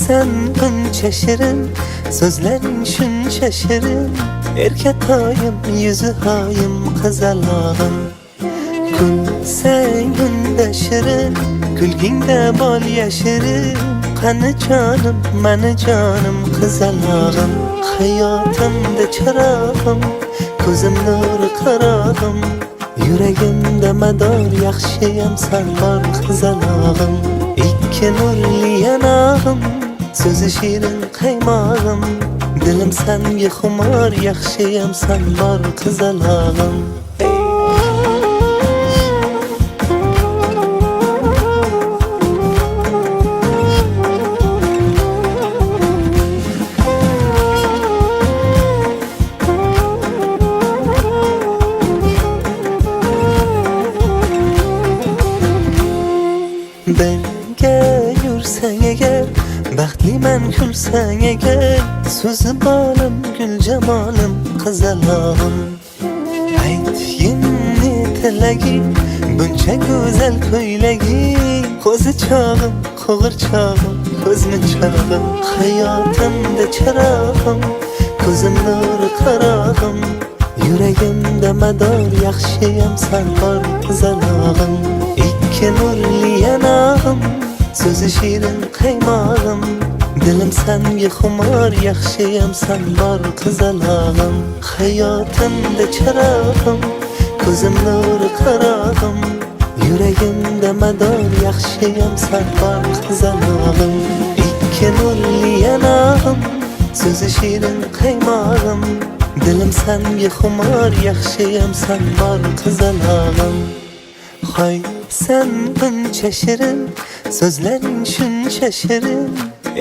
sen buncha shirin, so'zlaring shuncha shirin. Erkatoyim, yuzi hoyim, qizalog'im. Kulsang unda shirin, kulgingda bol yashirin. Qani jonim, mani jonim, qizalog'im. Hayotimda chirog'im, ko'zim nuri qarog'im. Yuragimda mador, yaxshiyam sen bor, qizalog'im. Ikki nurli yanog'im, so'zi shirin qaymog'im. Dilim senga xumor, yaxshiyam sen bor, qizalog'im. Birga yursang agar, baxtliman kulsang agar. So'zi bolim, gul jamolim, qizalog'im. Aytgin tilaging, buncha go'zal ko'ylaging. Qo'zi chog'im, qo'g'irchog'im, ko'zmunchog'im. Hayotimda chirog'im, ko'zim nuri qarog'im. Yuragimda mador, yaxshiyam sen bor, qizalog'im. Ikki nurli yanog'im, so'zi shirin qaymog'im. Dilim senga xumor, yaxshiyam sen bor, qizalog'im. Hayotimda chirog'im, ko'zim nuri qarog'im. Yuragimda mador, yaxshiyam sen bor, qizalog'im. Ikki nurli yanog'im, so'zi shirin qaymog'im. Dilim senga xumor, yaxshiyam sen bor, qizalog'im. Hoy sen buncha shirin, so'zlaring shuncha shirin.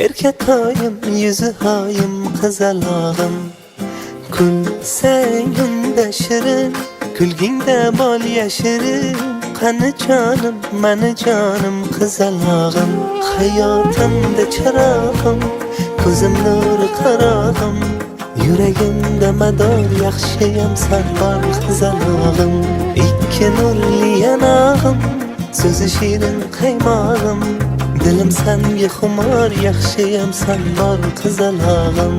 Erkatoyim, yuzi hoyim, qizalog'im. Kulsang unda shirin, kulgingda bol yashirin. Qani jonim, mani jonim, qizalog'im. Hayotimda chirog'im, ko'zim nuri qarog'im. Yuragimda mador, yaxshiyam sen bor, qizalog'im. Ikki nurli yanog'im, so'zi shirin qaymog'im. Dilim senga xumor, yaxshiyam sen bor, qizalog'im.